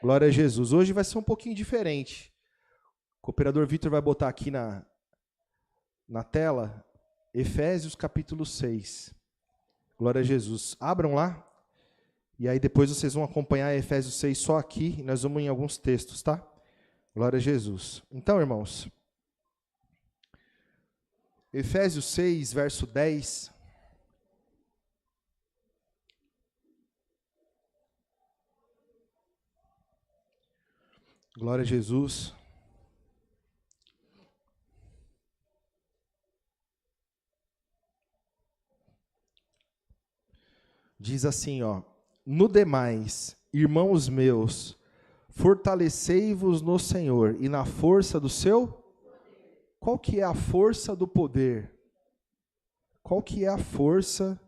Glória a Jesus. Hoje vai ser um pouquinho diferente. O cooperador Vitor vai botar aqui na tela, Efésios capítulo 6. Glória a Jesus. Abram lá, e aí depois vocês vão acompanhar Efésios 6 só aqui, e nós vamos em alguns textos, tá? Glória a Jesus. Então, irmãos, Efésios 6, verso 10. Glória a Jesus. Diz assim, ó: no demais, irmãos meus, fortalecei-vos no Senhor e na força do seu... Qual que é a força do poder? Qual que é a força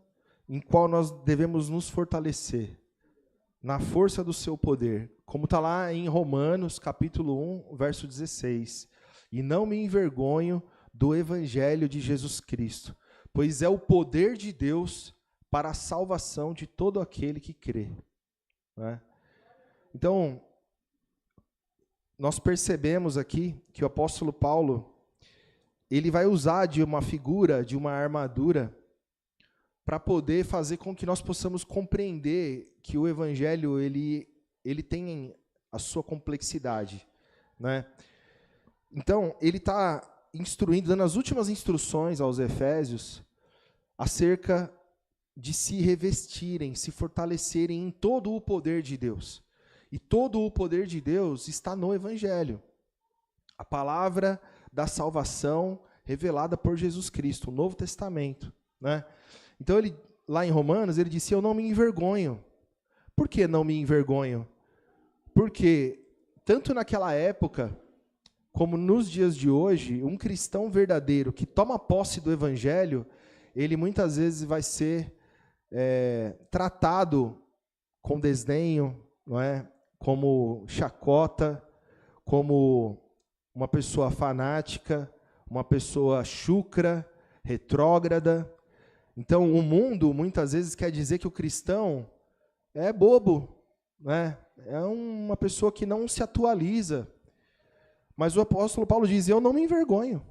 em qual nós devemos nos fortalecer? Na força do seu poder. Como está lá em Romanos, capítulo 1, verso 16. E não me envergonho do evangelho de Jesus Cristo, pois é o poder de Deus para a salvação de todo aquele que crê. Né? Então, nós percebemos aqui que o apóstolo Paulo, ele vai usar de uma figura, de uma armadura, para poder fazer com que nós possamos compreender que o evangelho ele tem a sua complexidade. Né? Então, ele está instruindo, dando as últimas instruções aos Efésios acerca de se revestirem, se fortalecerem em todo o poder de Deus. E todo o poder de Deus está no evangelho. A palavra da salvação revelada por Jesus Cristo, o Novo Testamento. Né? Então, ele, lá em Romanos, ele disse, eu não me envergonho. Por que não me envergonho? Porque, tanto naquela época, como nos dias de hoje, um cristão verdadeiro que toma posse do evangelho, ele muitas vezes vai ser tratado com desdenho, não é? Como chacota, como uma pessoa fanática, uma pessoa chucra, retrógrada. Então, o mundo muitas vezes quer dizer que o cristão é bobo, né? É uma pessoa que não se atualiza. Mas o apóstolo Paulo diz, eu não me envergonho.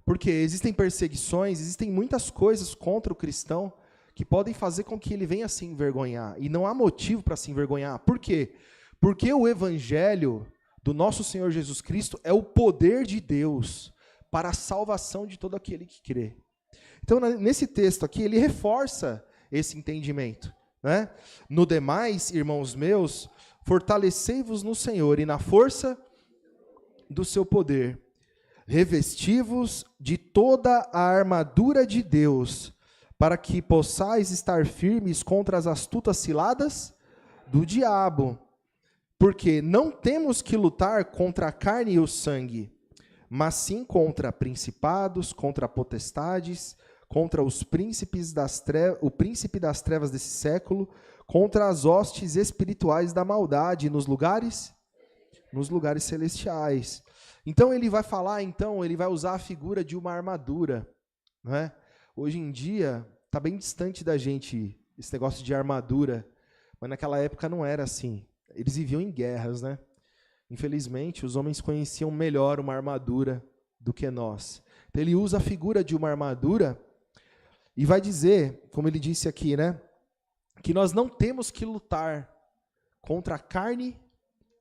Porque existem perseguições, existem muitas coisas contra o cristão que podem fazer com que ele venha se envergonhar. E não há motivo para se envergonhar. Por quê? Porque o evangelho do nosso Senhor Jesus Cristo é o poder de Deus para a salvação de todo aquele que crê. Então, nesse texto aqui, ele reforça esse entendimento. Né? No demais, irmãos meus, fortalecei-vos no Senhor e na força do seu poder. Revesti-vos de toda a armadura de Deus, para que possais estar firmes contra as astutas ciladas do diabo. Porque não temos que lutar contra a carne e o sangue, mas sim contra principados, contra potestades, contra os príncipes o príncipe das trevas desse século, contra as hostes espirituais da maldade nos lugares celestiais. Então ele vai falar, ele vai usar a figura de uma armadura. Né? Hoje em dia, está bem distante da gente esse negócio de armadura, mas naquela época não era assim. Eles viviam em guerras, né? Infelizmente, os homens conheciam melhor uma armadura do que nós. Então ele usa a figura de uma armadura e vai dizer, como ele disse aqui, né, que nós não temos que lutar contra a carne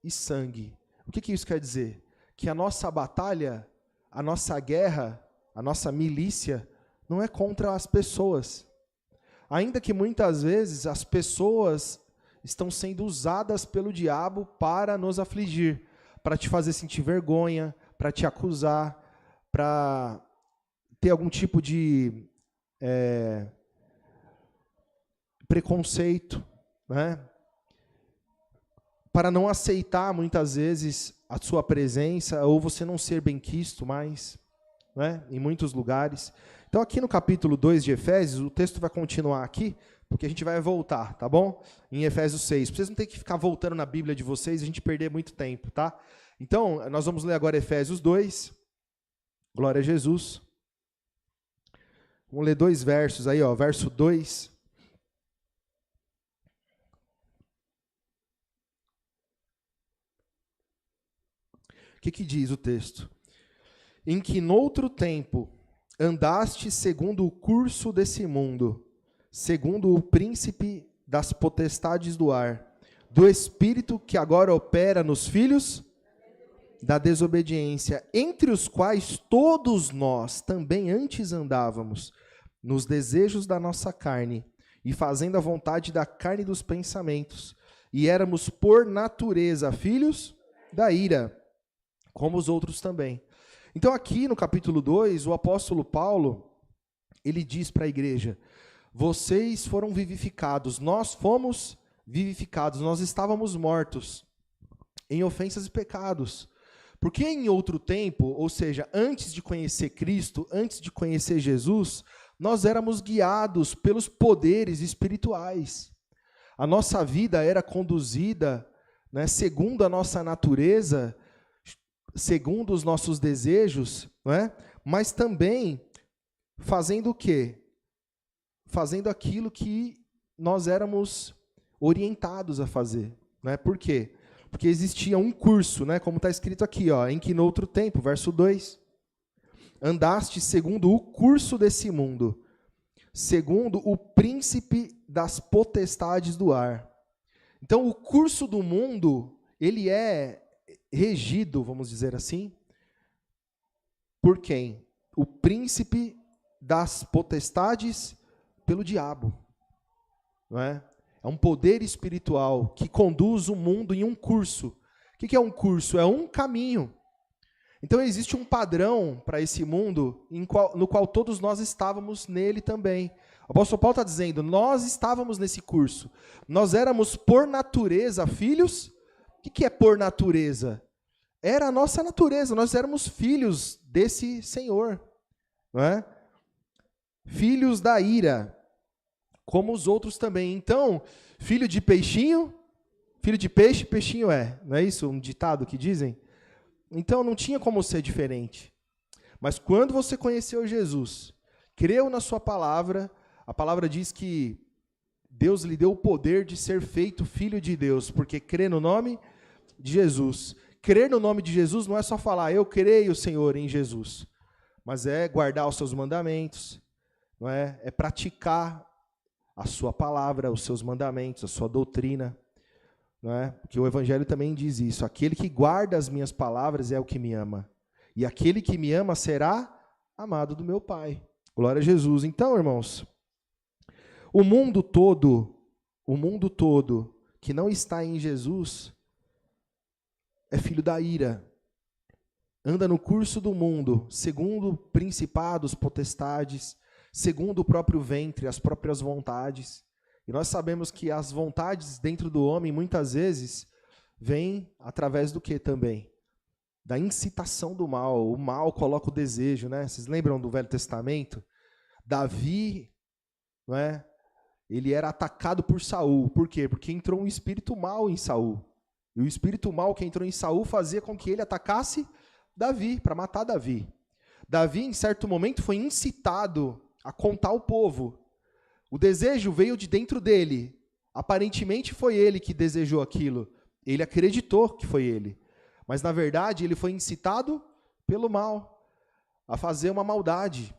e sangue. O que isso quer dizer? Que a nossa batalha, a nossa guerra, a nossa milícia não é contra as pessoas. Ainda que muitas vezes as pessoas estão sendo usadas pelo diabo para nos afligir, para te fazer sentir vergonha, para te acusar, para ter algum tipo de preconceito, né? Para não aceitar muitas vezes a sua presença, ou você não ser benquisto mais, né? Em muitos lugares. Então aqui no capítulo 2 de Efésios, o texto vai continuar aqui, porque a gente vai voltar, tá bom? Em Efésios 6. Pra vocês não terem que ficar voltando na Bíblia de vocês, a gente perder muito tempo, tá? Então, nós vamos ler agora Efésios 2. Glória a Jesus. Vamos ler 2 versos aí, ó. Verso 2. O que diz o texto? Em que noutro tempo andaste segundo o curso desse mundo, segundo o príncipe das potestades do ar, do espírito que agora opera nos filhos da desobediência, entre os quais todos nós também antes andávamos, nos desejos da nossa carne, e fazendo a vontade da carne e dos pensamentos, e éramos por natureza filhos da ira, como os outros também. Então aqui no capítulo 2, o apóstolo Paulo, ele diz para a igreja, vocês foram vivificados, nós fomos vivificados, nós estávamos mortos em ofensas e pecados. Porque em outro tempo, ou seja, antes de conhecer Cristo, antes de conhecer Jesus, nós éramos guiados pelos poderes espirituais. A nossa vida era conduzida, né, segundo a nossa natureza, segundo os nossos desejos, né, mas também fazendo o quê? Fazendo aquilo que nós éramos orientados a fazer. Né? Por quê? Porque existia um curso, né, como está escrito aqui, ó, em que no outro tempo, verso 2, andaste segundo o curso desse mundo, segundo o príncipe das potestades do ar. Então, o curso do mundo, ele é regido, vamos dizer assim, por quem? O príncipe das potestades pelo diabo. Não é? É um poder espiritual que conduz o mundo em um curso. O que é um curso? É um caminho. Então existe um padrão para esse mundo no qual todos nós estávamos nele também. O apóstolo Paulo está dizendo, nós estávamos nesse curso. Nós éramos por natureza filhos. O que é por natureza? Era a nossa natureza, nós éramos filhos desse Senhor. Não é? Filhos da ira. Como os outros também. Então, filho de peixinho, filho de peixe, peixinho é. Não é isso um ditado que dizem? Então, não tinha como ser diferente. Mas quando você conheceu Jesus, creu na sua palavra, a palavra diz que Deus lhe deu o poder de ser feito filho de Deus, porque crê no nome de Jesus. Crer no nome de Jesus não é só falar, eu creio, Senhor, em Jesus. Mas é guardar os seus mandamentos, não é? É praticar a sua palavra, os seus mandamentos, a sua doutrina, não é? Porque o Evangelho também diz isso, aquele que guarda as minhas palavras é o que me ama, e aquele que me ama será amado do meu Pai. Glória a Jesus. Então, irmãos, o mundo todo que não está em Jesus é filho da ira, anda no curso do mundo, segundo principados, potestades, segundo o próprio ventre, as próprias vontades. E nós sabemos que as vontades dentro do homem, muitas vezes, vêm através do que também? Da incitação do mal. O mal coloca o desejo, né? Vocês lembram do Velho Testamento? Davi, não é? Ele era atacado por Saul. Por quê? Porque entrou um espírito mal em Saul. E o espírito mal que entrou em Saul fazia com que ele atacasse Davi, para matar Davi. Davi, em certo momento, foi incitado a contar ao povo. O desejo veio de dentro dele. Aparentemente foi ele que desejou aquilo. Ele acreditou que foi ele. Mas, na verdade, ele foi incitado pelo mal, a fazer uma maldade.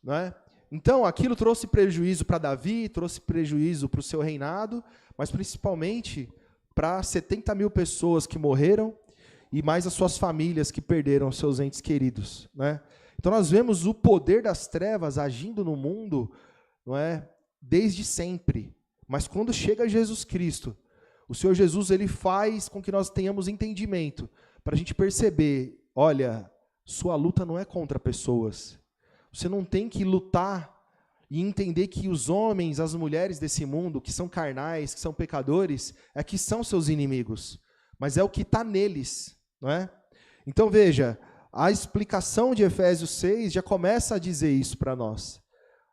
Não é? Então, aquilo trouxe prejuízo para Davi, trouxe prejuízo para o seu reinado, mas principalmente para 70 mil pessoas que morreram e mais as suas famílias que perderam seus entes queridos. Né? Então, nós vemos o poder das trevas agindo no mundo, não é? Desde sempre. Mas quando chega Jesus Cristo, o Senhor Jesus, ele faz com que nós tenhamos entendimento, para a gente perceber, olha, sua luta não é contra pessoas. Você não tem que lutar e entender que os homens, as mulheres desse mundo, que são carnais, que são pecadores, é que são seus inimigos. Mas é o que está neles, não é? Então veja, a explicação de Efésios 6 já começa a dizer isso para nós.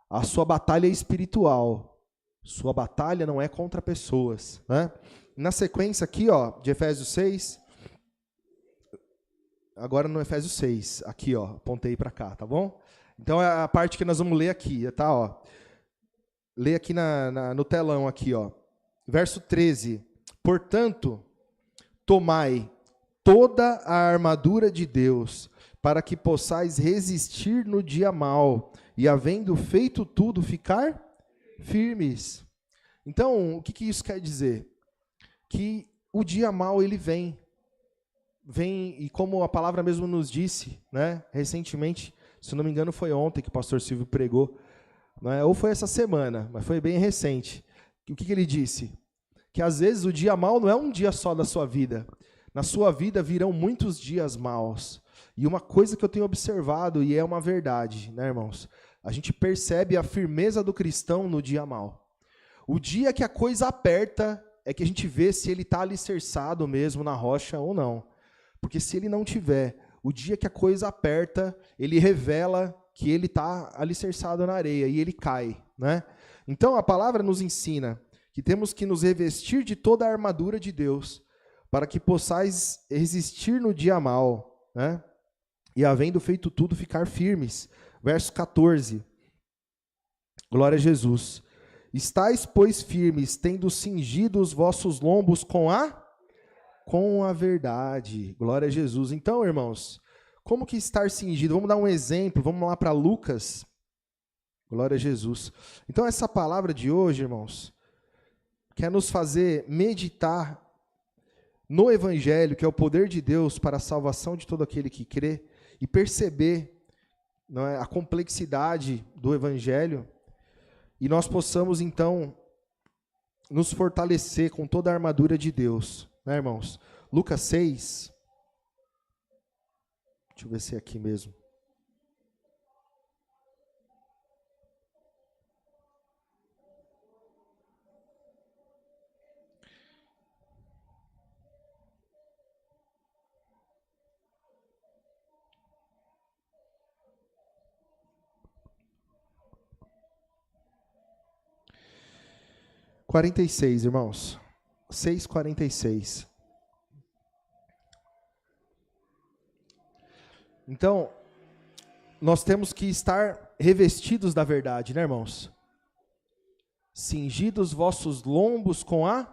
A sua batalha é espiritual. Sua batalha não é contra pessoas. Né? Na sequência aqui, ó, de Efésios 6, agora no Efésios 6, aqui, ó, apontei para cá, tá bom? Então é a parte que nós vamos ler aqui, tá? Ó. Lê aqui no telão, aqui, ó. Verso 13. Portanto, tomai toda a armadura de Deus, para que possais resistir no dia mau, e havendo feito tudo, ficar firmes. Então, o que isso quer dizer? Que o dia mau, ele vem, e como a palavra mesmo nos disse, né, recentemente, se não me engano foi ontem que o pastor Silvio pregou, né, ou foi essa semana, mas foi bem recente. O que ele disse? Que às vezes o dia mau não é um dia só da sua vida. Na sua vida virão muitos dias maus. E uma coisa que eu tenho observado, e é uma verdade, né, irmãos? A gente percebe a firmeza do cristão no dia mau. O dia que a coisa aperta é que a gente vê se ele está alicerçado mesmo na rocha ou não. Porque se ele não tiver, o dia que a coisa aperta, ele revela que ele está alicerçado na areia e ele cai, né? Então a palavra nos ensina que temos que nos revestir de toda a armadura de Deus, para que possais resistir no dia mau, né? E havendo feito tudo, ficar firmes. Verso 14. Glória a Jesus. Estais, pois, firmes, tendo cingido os vossos lombos com a verdade. Glória a Jesus. Então, irmãos, como que estar cingido? Vamos dar um exemplo, vamos lá para Lucas. Glória a Jesus. Então, essa palavra de hoje, irmãos, quer nos fazer meditar no Evangelho, que é o poder de Deus para a salvação de todo aquele que crê, e perceber, não é, a complexidade do Evangelho, e nós possamos, então, nos fortalecer com toda a armadura de Deus. Né, irmãos? Lucas 6. Deixa eu ver se é aqui mesmo. (46), irmãos. 6:46. Então, nós temos que estar revestidos da verdade, né, irmãos? Cingidos vossos lombos com a...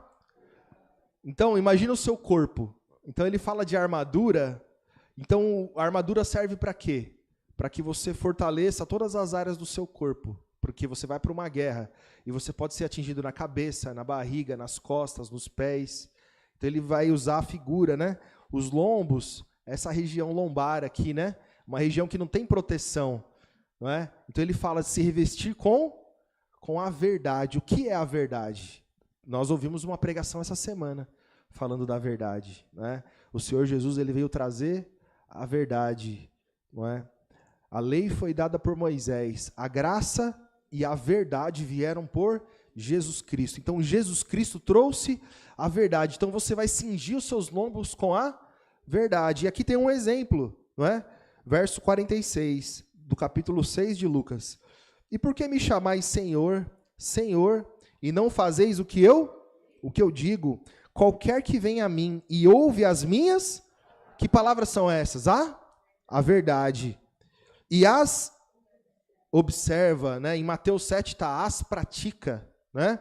Então, imagina o seu corpo. Então, ele fala de armadura. Então, a armadura serve para quê? Para que você fortaleça todas as áreas do seu corpo. Porque você vai para uma guerra e você pode ser atingido na cabeça, na barriga, nas costas, nos pés. Então ele vai usar a figura, né? Os lombos, essa região lombar aqui, né? Uma região que não tem proteção, não é? Então ele fala de se revestir com a verdade. O que é a verdade? Nós ouvimos uma pregação essa semana falando da verdade, né? O Senhor Jesus, ele veio trazer a verdade, não é? A lei foi dada por Moisés, a graça e a verdade vieram por Jesus Cristo. Então, Jesus Cristo trouxe a verdade. Então, você vai cingir os seus lombos com a verdade. E aqui tem um exemplo, não é? Verso 46, do capítulo 6 de Lucas. E por que me chamais Senhor, Senhor, e não fazeis o que eu digo? Qualquer que venha a mim e ouve as minhas, que palavras são essas? A verdade. E as observa, né? Em Mateus 7 está as pratica, né?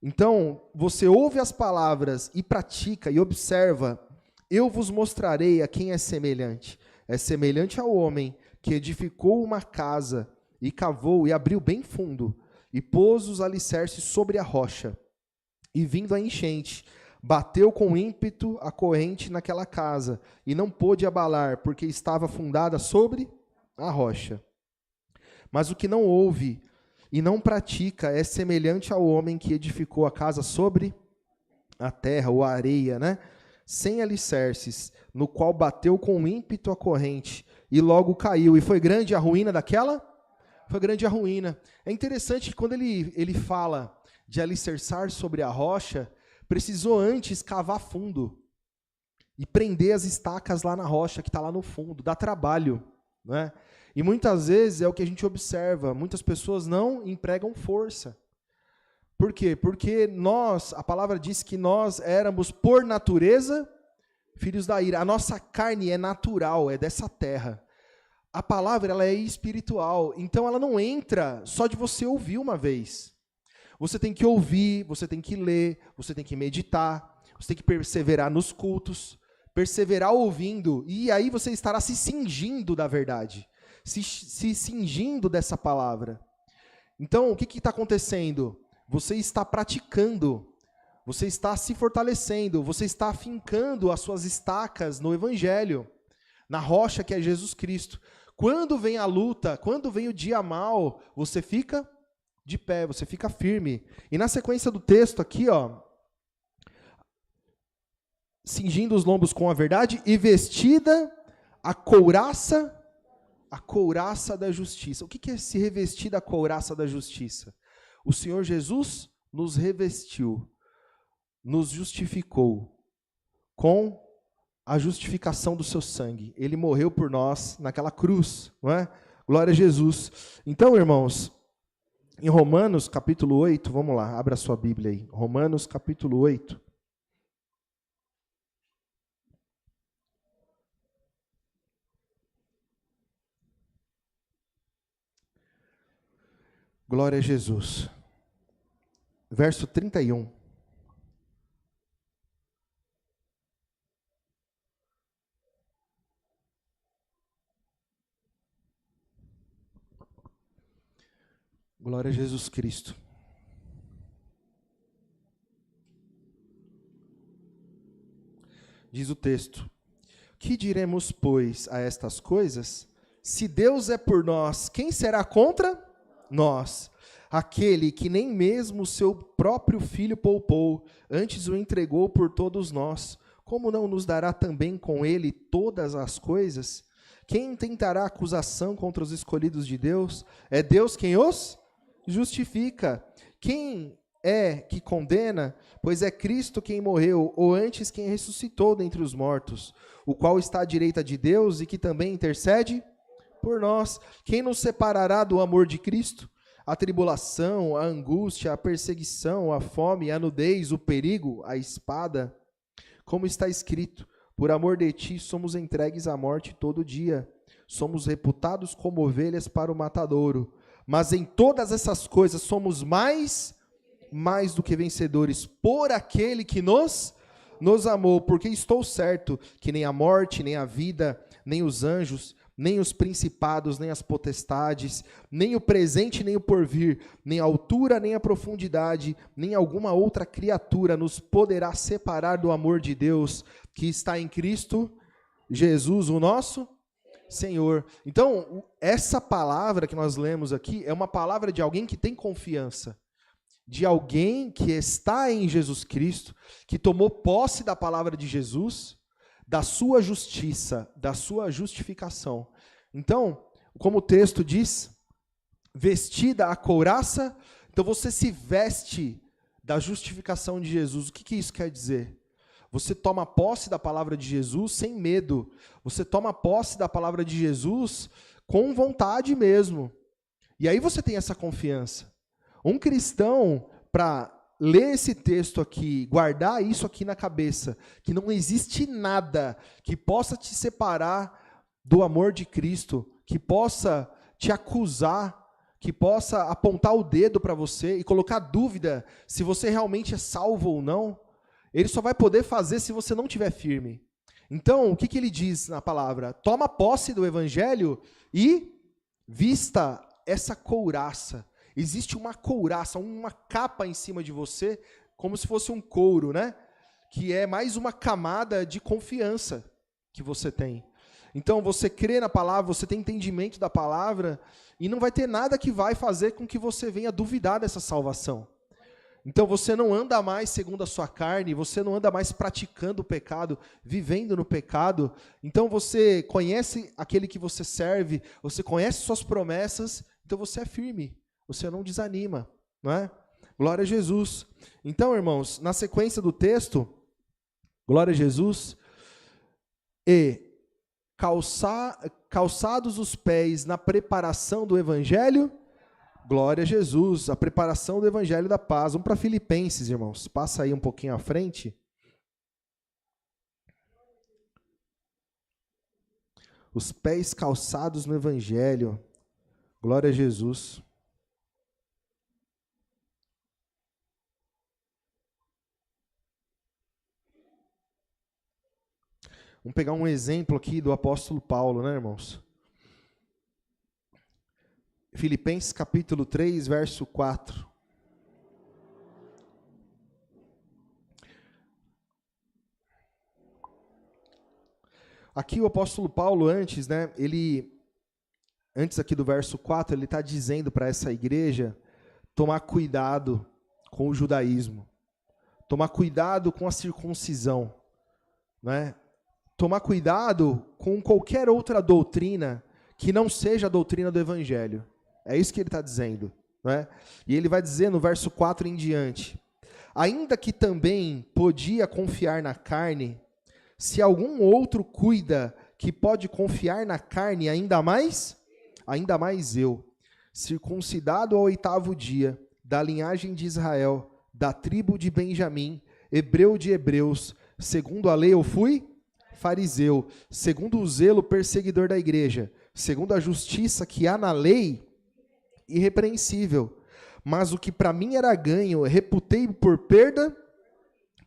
Então, você ouve as palavras e pratica e observa, eu vos mostrarei a quem é semelhante. É semelhante ao homem que edificou uma casa e cavou e abriu bem fundo e pôs os alicerces sobre a rocha. E vindo a enchente, bateu com ímpeto a corrente naquela casa e não pôde abalar, porque estava fundada sobre a rocha. Mas o que não ouve e não pratica é semelhante ao homem que edificou a casa sobre a terra ou a areia, né? Sem alicerces, no qual bateu com ímpeto a corrente e logo caiu. E foi grande a ruína daquela? Foi grande a ruína. É interessante que quando ele fala de alicerçar sobre a rocha, precisou antes cavar fundo e prender as estacas lá na rocha, que está lá no fundo. Dá trabalho, né? E muitas vezes é o que a gente observa, muitas pessoas não empregam força. Por quê? Porque a palavra diz que nós éramos, por natureza, filhos da ira. A nossa carne é natural, é dessa terra. A palavra, ela é espiritual, então ela não entra só de você ouvir uma vez. Você tem que ouvir, você tem que ler, você tem que meditar, você tem que perseverar nos cultos, perseverar ouvindo, e aí você estará se cingindo da verdade, se cingindo dessa palavra. Então, o que está acontecendo? Você está praticando, você está se fortalecendo, você está afincando as suas estacas no Evangelho, na rocha que é Jesus Cristo. Quando vem a luta, quando vem o dia mal, você fica de pé, você fica firme. E na sequência do texto aqui, ó, cingindo os lombos com a verdade e vestida a couraça da justiça. O que é se revestir da couraça da justiça? O Senhor Jesus nos revestiu, nos justificou com a justificação do seu sangue. Ele morreu por nós naquela cruz, não é? Glória a Jesus. Então, irmãos, em Romanos capítulo 8, vamos lá, abra sua Bíblia aí. Romanos capítulo 8. Glória a Jesus. Verso 31. Glória a Jesus Cristo. Diz o texto: que diremos, pois, a estas coisas? Se Deus é por nós, quem será contra nós? Aquele que nem mesmo o seu próprio filho poupou, antes o entregou por todos nós, como não nos dará também com ele todas as coisas? Quem intentará acusação contra os escolhidos de Deus? É Deus quem os justifica. Quem é que condena? Pois é Cristo quem morreu, ou antes quem ressuscitou dentre os mortos, o qual está à direita de Deus e que também intercede por nós. Quem nos separará do amor de Cristo? A tribulação, a angústia, a perseguição, a fome, a nudez, o perigo, a espada. Como está escrito: por amor de ti somos entregues à morte todo dia. Somos reputados como ovelhas para o matadouro. Mas em todas essas coisas somos mais do que vencedores por aquele que nos amou. Porque estou certo que nem a morte, nem a vida, nem os anjos, nem os principados, nem as potestades, nem o presente, nem o porvir, nem a altura, nem a profundidade, nem alguma outra criatura nos poderá separar do amor de Deus que está em Cristo Jesus, o nosso Senhor. Então, essa palavra que nós lemos aqui é uma palavra de alguém que tem confiança, de alguém que está em Jesus Cristo, que tomou posse da palavra de Jesus, da sua justiça, da sua justificação. Então, como o texto diz, vestida a couraça, então você se veste da justificação de Jesus. O que isso quer dizer? Você toma posse da palavra de Jesus sem medo. Você toma posse da palavra de Jesus com vontade mesmo. E aí você tem essa confiança. Um cristão, para ler esse texto aqui, guardar isso aqui na cabeça, que não existe nada que possa te separar do amor de Cristo, que possa te acusar, que possa apontar o dedo para você e colocar dúvida se você realmente é salvo ou não, ele só vai poder fazer se você não estiver firme. Então, o que ele diz na palavra? Toma posse do evangelho e vista essa couraça. Existe uma couraça, uma capa em cima de você, como se fosse um couro, né? Que é mais uma camada de confiança que você tem. Então, você crê na palavra, você tem entendimento da palavra, e não vai ter nada que vai fazer com que você venha duvidar dessa salvação. Então, você não anda mais segundo a sua carne, você não anda mais praticando o pecado, vivendo no pecado. Então, você conhece aquele que você serve, você conhece suas promessas, então você é firme. Você não desanima, não é? Glória a Jesus. Então, irmãos, na sequência do texto, glória a Jesus, e calçados os pés na preparação do evangelho, glória a Jesus, a preparação do evangelho da paz. Vamos para Filipenses, irmãos. Passa aí um pouquinho à frente. Os pés calçados no evangelho, glória a Jesus. Vamos pegar um exemplo aqui do apóstolo Paulo, né, irmãos? Filipenses capítulo 3, verso 4. Aqui o apóstolo Paulo, antes aqui do verso 4, ele está dizendo para essa igreja tomar cuidado com o judaísmo, tomar cuidado com a circuncisão, né? Tomar cuidado com qualquer outra doutrina que não seja a doutrina do evangelho. É isso que ele está dizendo, né? E ele vai dizer no verso 4 em diante: ainda que também podia confiar na carne, se algum outro cuida que pode confiar na carne, ainda mais eu, circuncidado ao 8º dia, da linhagem de Israel, da tribo de Benjamim, hebreu de hebreus, segundo a lei eu fui fariseu, segundo o zelo perseguidor da igreja, segundo a justiça que há na lei, irrepreensível. Mas o que para mim era ganho, reputei por perda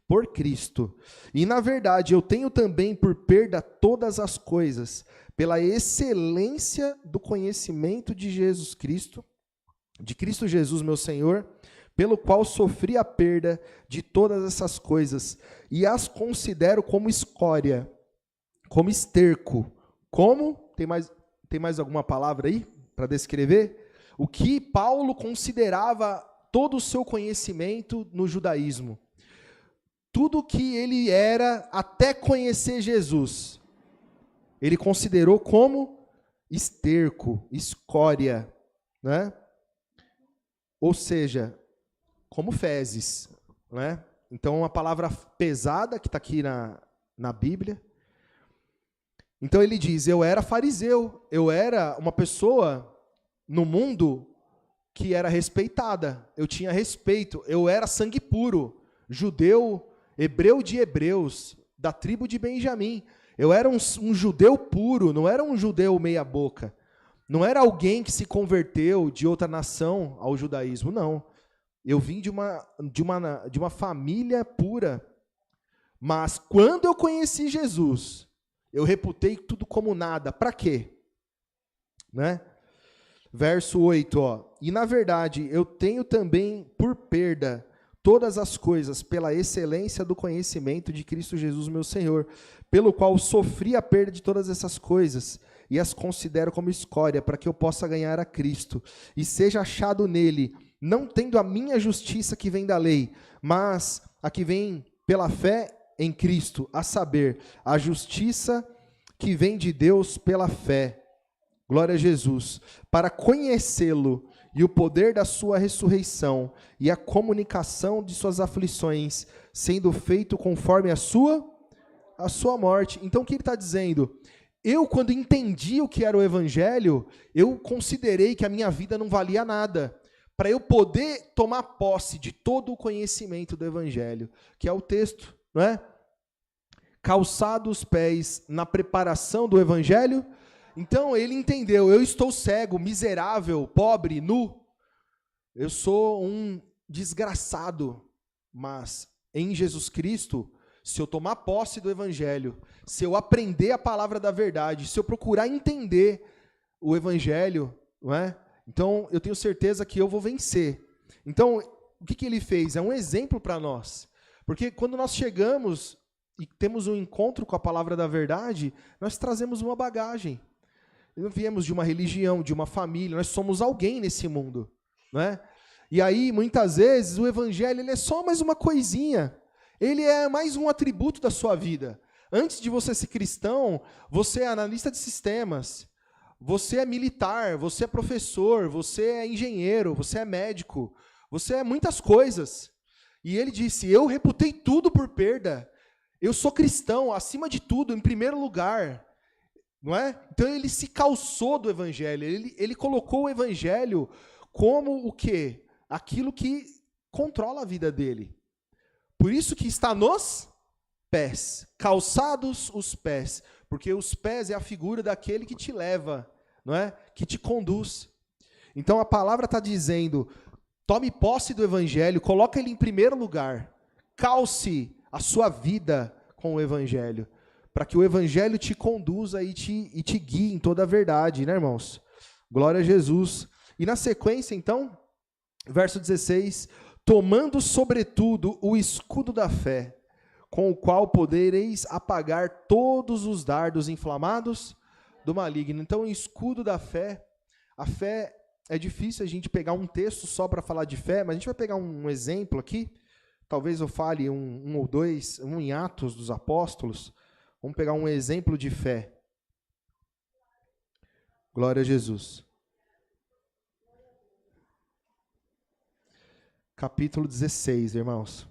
por Cristo. E na verdade eu tenho também por perda todas as coisas, pela excelência do conhecimento de Jesus Cristo, de Cristo Jesus meu Senhor, pelo qual sofri a perda de todas essas coisas, e as considero como escória, como esterco, como, tem mais alguma palavra aí para descrever? O que Paulo considerava todo o seu conhecimento no judaísmo. Tudo que ele era até conhecer Jesus, ele considerou como esterco, escória, né? Ou seja, como fezes, né? Então, uma palavra pesada que está aqui na Bíblia. Então, ele diz, eu era fariseu, eu era uma pessoa no mundo que era respeitada, eu tinha respeito, eu era sangue puro, judeu, hebreu de hebreus, da tribo de Benjamim. Eu era um judeu puro, não era um judeu meia boca. Não era alguém que se converteu de outra nação ao judaísmo, não. Eu vim de uma família pura. Mas quando eu conheci Jesus, eu reputei tudo como nada. Para quê? Né? Verso 8, ó. E na verdade, eu tenho também por perda todas as coisas pela excelência do conhecimento de Cristo Jesus, meu Senhor, pelo qual sofri a perda de todas essas coisas, e as considero como escória, para que eu possa ganhar a Cristo, e seja achado nele, não tendo a minha justiça que vem da lei, mas a que vem pela fé em Cristo, a saber, a justiça que vem de Deus pela fé. Glória a Jesus, para conhecê-lo, e o poder da sua ressurreição, e a comunicação de suas aflições, sendo feito conforme a sua morte. Então, o que ele está dizendo? Eu, quando entendi o que era o Evangelho, eu considerei que a minha vida não valia nada, para eu poder tomar posse de todo o conhecimento do Evangelho, que é o texto, não é? Calçado os pés na preparação do Evangelho. Então, ele entendeu, eu estou cego, miserável, pobre, nu. Eu sou um desgraçado, mas em Jesus Cristo, se eu tomar posse do Evangelho, se eu aprender a palavra da verdade, se eu procurar entender o Evangelho, não é? Então, eu tenho certeza que eu vou vencer. Então, o que ele fez? É um exemplo para nós. Porque quando nós chegamos e temos um encontro com a palavra da verdade, nós trazemos uma bagagem. Não viemos de uma religião, de uma família, nós somos alguém nesse mundo, né? E aí, muitas vezes, o Evangelho ele é só mais uma coisinha, ele é mais um atributo da sua vida. Antes de você ser cristão, você é analista de sistemas, você é militar, você é professor, você é engenheiro, você é médico, você é muitas coisas. E ele disse, eu reputei tudo por perda, eu sou cristão, acima de tudo, em primeiro lugar. Não é? Então ele se calçou do Evangelho, ele colocou o Evangelho como o quê? Aquilo que controla a vida dele. Por isso que está nos pés, calçados os pés, porque os pés é a figura daquele que te leva, não é? Que te conduz. Então a palavra está dizendo, tome posse do Evangelho, coloque ele em primeiro lugar, calce a sua vida com o Evangelho. para que o evangelho te conduza e te guie em toda a verdade, né, irmãos? Glória a Jesus. E na sequência, então, verso 16, tomando sobretudo o escudo da fé, com o qual podereis apagar todos os dardos inflamados do maligno. Então, o escudo da fé, a fé, é difícil a gente pegar um texto só para falar de fé, mas a gente vai pegar um exemplo aqui, talvez eu fale um ou dois, um em Atos dos Apóstolos, vamos pegar um exemplo de fé. Glória a Jesus. Capítulo 16, irmãos.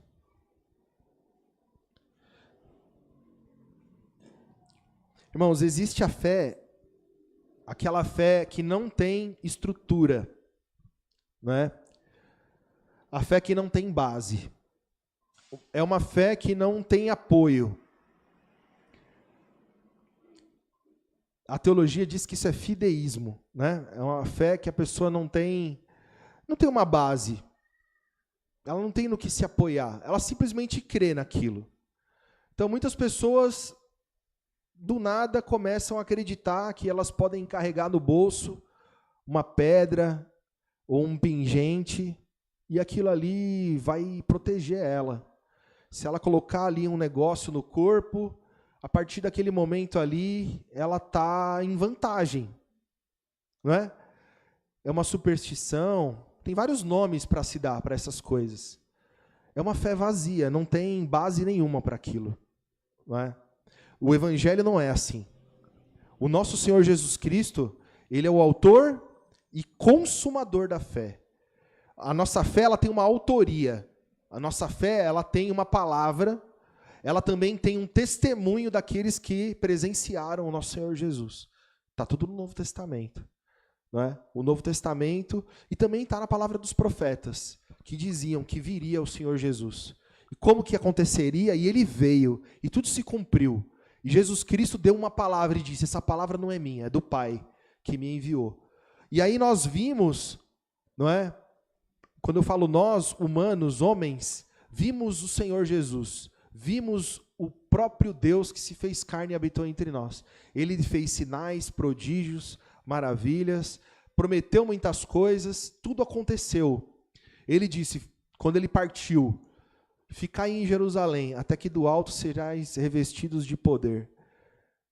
Irmãos, existe a fé, aquela fé que não tem estrutura, não é? A fé que não tem base. É uma fé que não tem apoio. A teologia diz que isso é fideísmo, né? É uma fé que a pessoa não tem uma base. Ela não tem no que se apoiar. Ela simplesmente crê naquilo. Então, muitas pessoas, do nada, começam a acreditar que elas podem carregar no bolso uma pedra ou um pingente e aquilo ali vai proteger ela. Se ela colocar ali um negócio no corpo, a partir daquele momento ali, ela está em vantagem. Não é? É uma superstição. Tem vários nomes para se dar para essas coisas. É uma fé vazia, não tem base nenhuma para aquilo. Não é? O evangelho não é assim. O nosso Senhor Jesus Cristo, ele é o autor e consumador da fé. A nossa fé, ela tem uma autoria. A nossa fé, ela tem uma palavra. Ela também tem um testemunho daqueles que presenciaram o nosso Senhor Jesus. Está tudo no Novo Testamento. Não é? O Novo Testamento, e também está na palavra dos profetas, que diziam que viria o Senhor Jesus. E como que aconteceria, e ele veio, e tudo se cumpriu. E Jesus Cristo deu uma palavra e disse, essa palavra não é minha, é do Pai, que me enviou. E aí nós vimos, não é? Quando eu falo nós, humanos, homens, vimos o Senhor Jesus, vimos o próprio Deus que se fez carne e habitou entre nós. Ele fez sinais, prodígios, maravilhas, prometeu muitas coisas, tudo aconteceu. Ele disse, quando ele partiu, ficai em Jerusalém, até que do alto sejais revestidos de poder.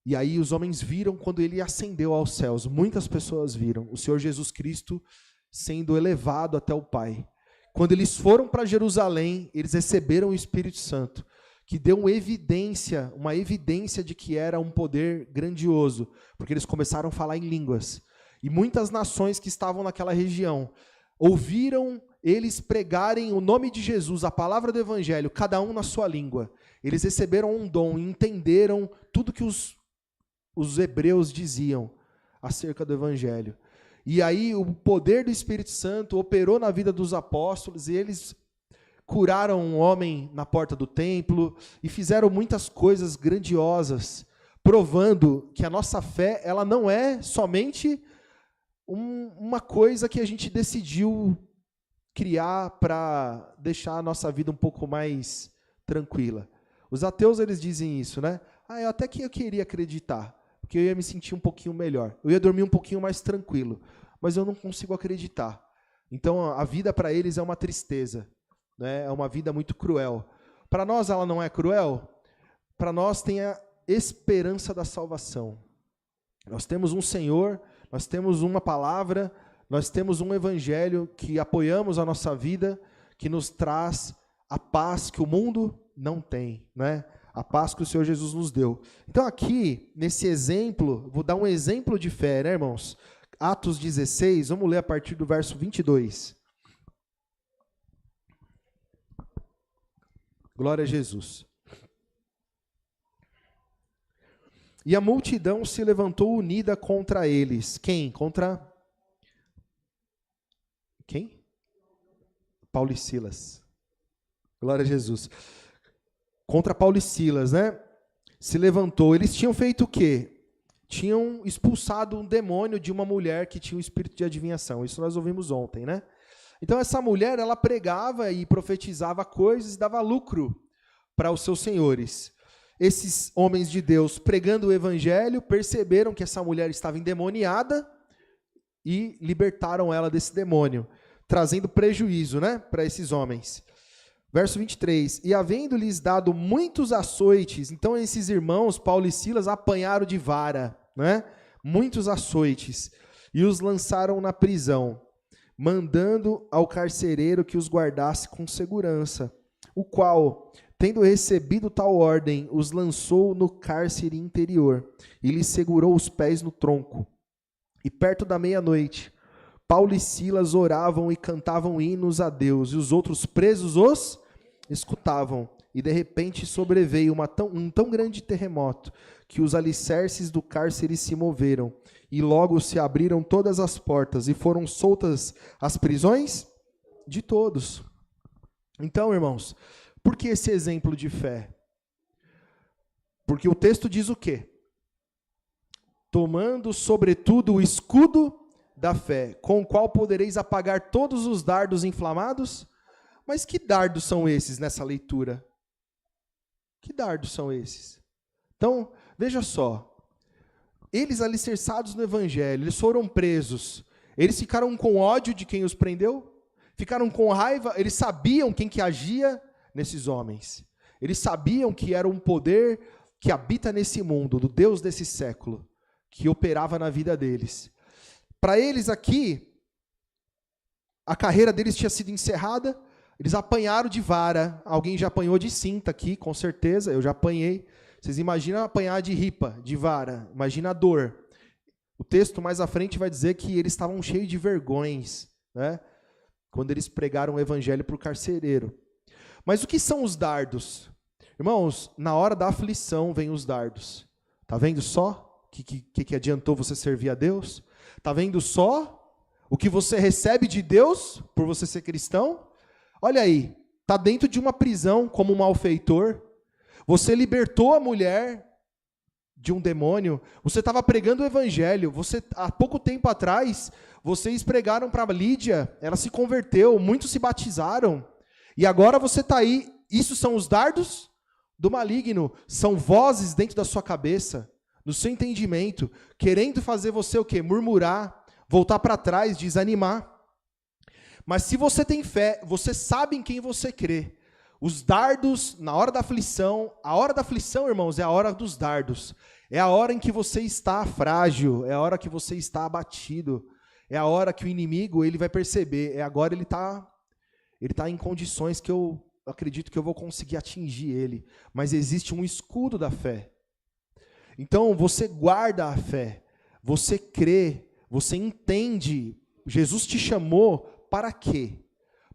E aí os homens viram quando ele ascendeu aos céus, muitas pessoas viram o Senhor Jesus Cristo sendo elevado até o Pai. Quando eles foram para Jerusalém, eles receberam o Espírito Santo, que deu uma evidência de que era um poder grandioso, porque eles começaram a falar em línguas. E muitas nações que estavam naquela região ouviram eles pregarem o nome de Jesus, a palavra do Evangelho, cada um na sua língua. Eles receberam um dom e entenderam tudo que os hebreus diziam acerca do Evangelho. E aí o poder do Espírito Santo operou na vida dos apóstolos e eles curaram um homem na porta do templo e fizeram muitas coisas grandiosas, provando que a nossa fé, ela não é somente uma coisa que a gente decidiu criar para deixar a nossa vida um pouco mais tranquila. Os ateus, eles dizem isso, né? Eu até que eu queria acreditar, porque eu ia me sentir um pouquinho melhor, eu ia dormir um pouquinho mais tranquilo, mas eu não consigo acreditar. Então a vida para eles é uma tristeza. Né? É uma vida muito cruel. Para nós ela não é cruel? Para nós tem a esperança da salvação. Nós temos um Senhor, nós temos uma palavra, nós temos um evangelho que apoiamos a nossa vida, que nos traz a paz que o mundo não tem, né? A paz que o Senhor Jesus nos deu. Então aqui, nesse exemplo, vou dar um exemplo de fé, né, irmãos? Atos 16, vamos ler a partir do verso 22. Glória a Jesus. E a multidão se levantou unida contra eles. Quem? Contra quem? Paulo e Silas. Glória a Jesus. Contra Paulo e Silas, né? Se levantou. Eles tinham feito o quê? Tinham expulsado um demônio de uma mulher que tinha o espírito de adivinhação. Isso nós ouvimos ontem, né? Então essa mulher, ela pregava e profetizava coisas e dava lucro para os seus senhores. esses homens de Deus, pregando o evangelho, perceberam que essa mulher estava endemoniada e libertaram ela desse demônio, trazendo prejuízo, né, para esses homens. Verso 23, e havendo-lhes dado muitos açoites, então esses irmãos, Paulo e Silas, apanharam de vara, né, muitos açoites, e os lançaram na prisão, mandando ao carcereiro que os guardasse com segurança, o qual, tendo recebido tal ordem, os lançou no cárcere interior, e lhes segurou os pés no tronco. E perto da meia-noite, Paulo e Silas oravam e cantavam hinos a Deus, e os outros presos os escutavam. E de repente sobreveio um tão grande terremoto, que os alicerces do cárcere se moveram, e logo se abriram todas as portas, e foram soltas as prisões de todos. Então, irmãos, por que esse exemplo de fé? Porque o texto diz o quê? Tomando, sobretudo, o escudo da fé, com o qual podereis apagar todos os dardos inflamados. Mas que dardos são esses nessa leitura? Que dardos são esses? Então, veja só. Eles alicerçados no evangelho, eles foram presos. Eles ficaram com ódio de quem os prendeu? Ficaram com raiva? Eles sabiam quem que agia nesses homens. Eles sabiam que era um poder que habita nesse mundo, do Deus desse século, que operava na vida deles. Para eles aqui, a carreira deles tinha sido encerrada, eles apanharam de vara. Alguém já apanhou de cinta aqui, com certeza, eu já apanhei. Vocês imaginam apanhar de ripa, de vara, imagina a dor. O texto mais à frente vai dizer que eles estavam cheios de vergões, né? Quando eles pregaram o evangelho para o carcereiro. Mas o que são os dardos? Irmãos, na hora da aflição vem os dardos. Tá vendo só que adiantou você servir a Deus? Tá vendo só o que você recebe de Deus por você ser cristão? Olha aí, tá dentro de uma prisão como um malfeitor. Você libertou a mulher de um demônio. Você estava pregando o evangelho. Há pouco tempo atrás, vocês pregaram para Lídia, ela se converteu, muitos se batizaram. E agora você está aí. Isso são os dardos do maligno. São vozes dentro da sua cabeça, no seu entendimento, querendo fazer você o quê? Murmurar, voltar para trás, desanimar. Mas se você tem fé, você sabe em quem você crê. Os dardos, na hora da aflição, a hora da aflição, irmãos, é a hora dos dardos. É a hora em que você está frágil, é a hora que você está abatido. É a hora que o inimigo ele vai perceber, agora ele tá em condições que eu acredito que eu vou conseguir atingir ele. Mas existe um escudo da fé. Então, você guarda a fé, você crê, você entende. Jesus te chamou para quê?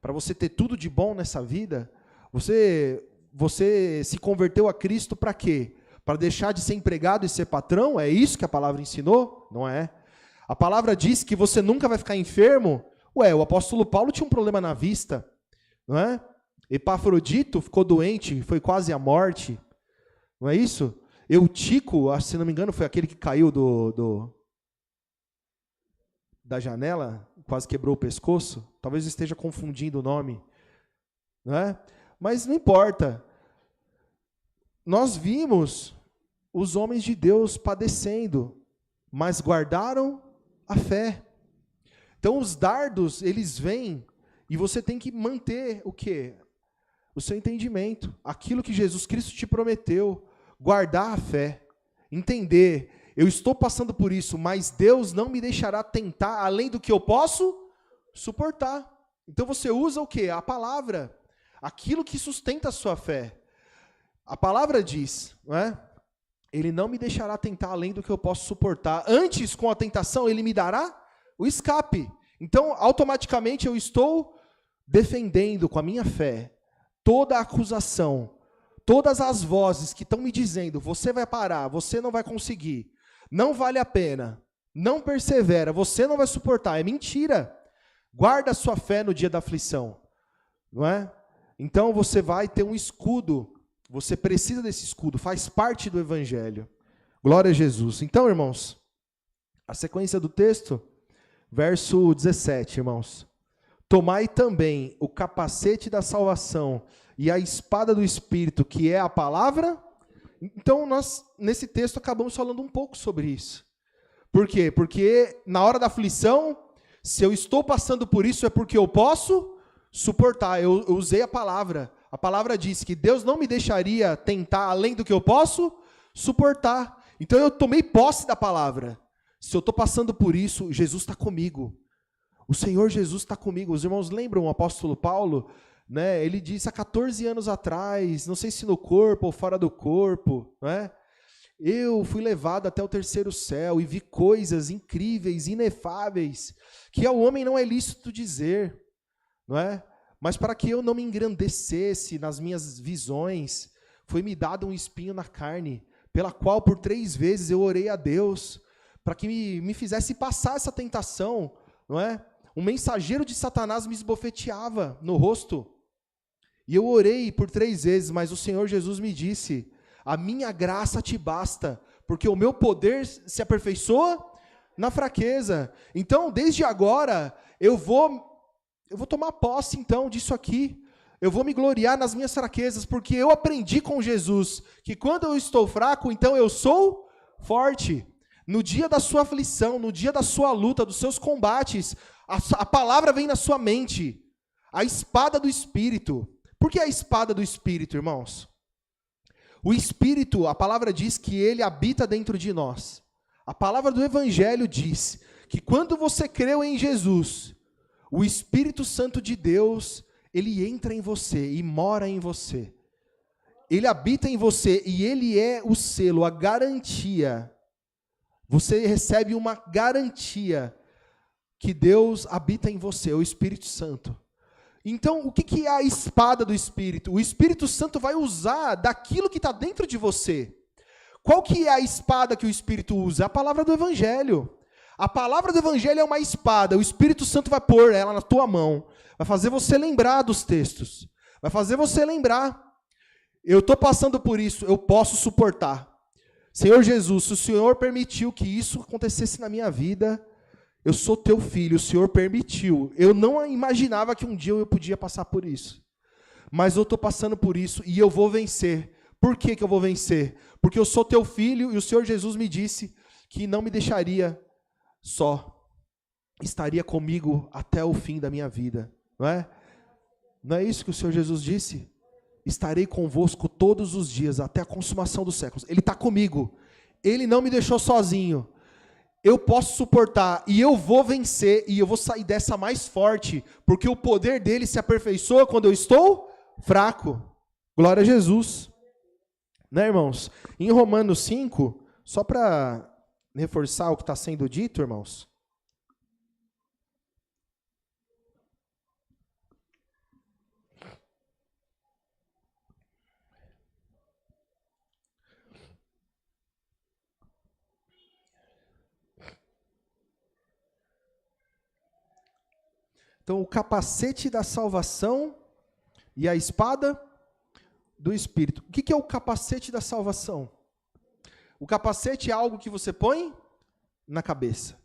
Para você ter tudo de bom nessa vida? Você se converteu a Cristo para quê? Para deixar de ser empregado e ser patrão? É isso que a palavra ensinou? Não é. A palavra diz que você nunca vai ficar enfermo? Ué, o apóstolo Paulo tinha um problema na vista, não é? Epafrodito ficou doente, foi quase à morte, não é isso? Eutico, se não me engano, foi aquele que caiu da janela, quase quebrou o pescoço. Talvez eu esteja confundindo o nome, não é? Mas não importa. Nós vimos os homens de Deus padecendo, mas guardaram a fé. Então os dardos, eles vêm e você tem que manter o quê? O seu entendimento, aquilo que Jesus Cristo te prometeu, guardar a fé, entender, eu estou passando por isso, mas Deus não me deixará tentar além do que eu posso suportar. Então você usa o quê? A palavra, aquilo que sustenta a sua fé. A palavra diz, não é? Ele não me deixará tentar além do que eu posso suportar. Antes, com a tentação, ele me dará o escape. Então, automaticamente, eu estou defendendo com a minha fé toda a acusação, todas as vozes que estão me dizendo, você vai parar, você não vai conseguir, não vale a pena, não persevera, você não vai suportar. É mentira. Guarda a sua fé no dia da aflição, não é? Então, você vai ter um escudo. Você precisa desse escudo, faz parte do evangelho. Glória a Jesus. Então, irmãos, a sequência do texto, verso 17, irmãos. Tomai também o capacete da salvação e a espada do Espírito, que é a palavra Então, nós, nesse texto, acabamos falando um pouco sobre isso. Por quê? Porque na hora da aflição, se eu estou passando por isso, é porque eu posso suportar. Eu usei a palavra. A palavra diz que Deus não me deixaria tentar além do que eu posso suportar. Então, eu tomei posse da palavra. Se eu estou passando por isso, Jesus está comigo. O Senhor Jesus está comigo. Os irmãos lembram o apóstolo Paulo? Né? Ele disse há 14 anos atrás, não sei se no corpo ou fora do corpo, né? Eu fui levado até o terceiro céu e vi coisas incríveis, inefáveis, que ao homem não é lícito dizer, não é? Mas para que eu não me engrandecesse nas minhas visões, foi-me dado um espinho na carne, pela qual por 3 vezes eu orei a Deus, para que me fizesse passar essa tentação, não é? Um mensageiro de Satanás me esbofeteava no rosto, e eu orei por 3 vezes, mas o Senhor Jesus me disse: a minha graça te basta, porque o meu poder se aperfeiçoa na fraqueza. Então, desde agora, eu vou tomar posse, então, disso aqui. Eu vou me gloriar nas minhas fraquezas, porque eu aprendi com Jesus que quando eu estou fraco, então eu sou forte. No dia da sua aflição, no dia da sua luta, dos seus combates, a palavra vem na sua mente. A espada do Espírito. Por que a espada do Espírito, irmãos? O Espírito, a palavra diz que ele habita dentro de nós. A palavra do Evangelho diz que quando você creu em Jesus, o Espírito Santo de Deus, ele entra em você e mora em você. Ele habita em você e ele é o selo, a garantia. Você recebe uma garantia que Deus habita em você, o Espírito Santo. Então, o que é a espada do Espírito? O Espírito Santo vai usar daquilo que está dentro de você. Qual que é a espada que o Espírito usa? A palavra do Evangelho. A palavra do Evangelho é uma espada. O Espírito Santo vai pôr ela na tua mão. Vai fazer você lembrar dos textos. Vai fazer você lembrar. Eu estou passando por isso, eu posso suportar. Senhor Jesus, se o Senhor permitiu que isso acontecesse na minha vida, eu sou teu filho, o Senhor permitiu. Eu não imaginava que um dia eu podia passar por isso. Mas eu estou passando por isso e eu vou vencer. Por que eu vou vencer? Porque eu sou teu filho e o Senhor Jesus me disse que não me deixaria só. Estaria comigo até o fim da minha vida. Não é? Não é isso que o Senhor Jesus disse? Estarei convosco todos os dias, até a consumação dos séculos. Ele está comigo. Ele não me deixou sozinho. Eu posso suportar e eu vou vencer e eu vou sair dessa mais forte, porque o poder dele se aperfeiçoa quando eu estou fraco. Glória a Jesus. Né, irmãos? Em Romanos 5, só para reforçar o que está sendo dito, irmãos. Então, o capacete da salvação e a espada do Espírito. O que é o capacete da salvação? O capacete é algo que você põe na cabeça.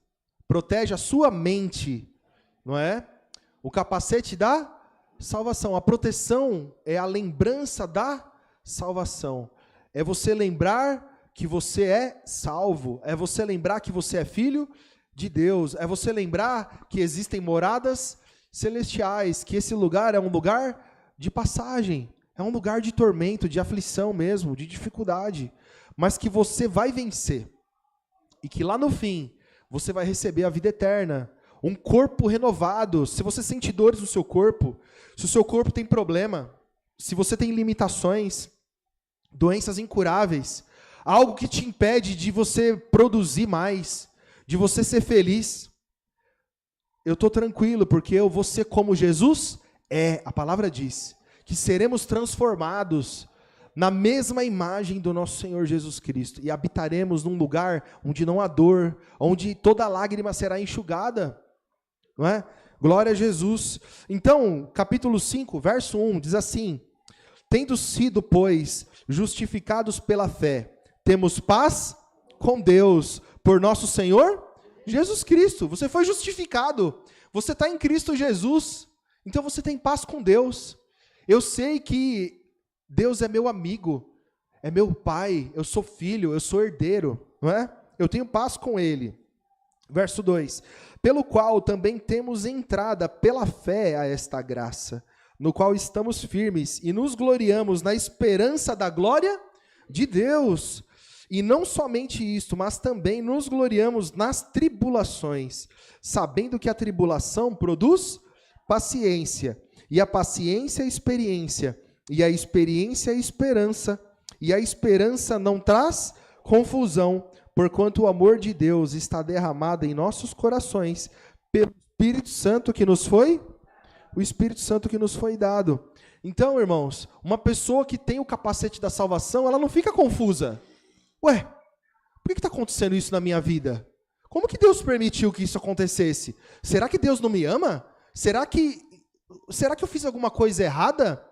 Protege a sua mente, não é? O capacete da salvação. A proteção é a lembrança da salvação. É você lembrar que você é salvo. É você lembrar que você é filho de Deus. É você lembrar que existem moradas celestiais, que esse lugar é um lugar de passagem, é um lugar de tormento, de aflição mesmo, de dificuldade, mas que você vai vencer, e que lá no fim, você vai receber a vida eterna, um corpo renovado. Se você sente dores no seu corpo, se o seu corpo tem problema, se você tem limitações, doenças incuráveis, algo que te impede de você produzir mais, de você ser feliz, eu estou tranquilo, porque eu vou ser como Jesus é. A palavra diz que seremos transformados na mesma imagem do nosso Senhor Jesus Cristo, e habitaremos num lugar onde não há dor, onde toda lágrima será enxugada, não é? Glória a Jesus. Então, capítulo 5, verso 1, diz assim: tendo sido, pois, justificados pela fé, temos paz com Deus, por nosso Senhor Jesus Cristo. Você foi justificado, você está em Cristo Jesus, então você tem paz com Deus. Eu sei que Deus é meu amigo, é meu pai, eu sou filho, eu sou herdeiro, não é? Eu tenho paz com ele. Verso 2: pelo qual também temos entrada pela fé a esta graça, no qual estamos firmes e nos gloriamos na esperança da glória de Deus. E não somente isto, mas também nos gloriamos nas tribulações, sabendo que a tribulação produz paciência, e a paciência experiência, e a experiência esperança, e a esperança não traz confusão, porquanto o amor de Deus está derramado em nossos corações pelo Espírito Santo que nos foi, o Espírito Santo que nos foi dado. Então, irmãos, uma pessoa que tem o capacete da salvação, ela não fica confusa. Ué, por que está acontecendo isso na minha vida? Como que Deus permitiu que isso acontecesse? Será que Deus não me ama? Será que eu fiz alguma coisa errada?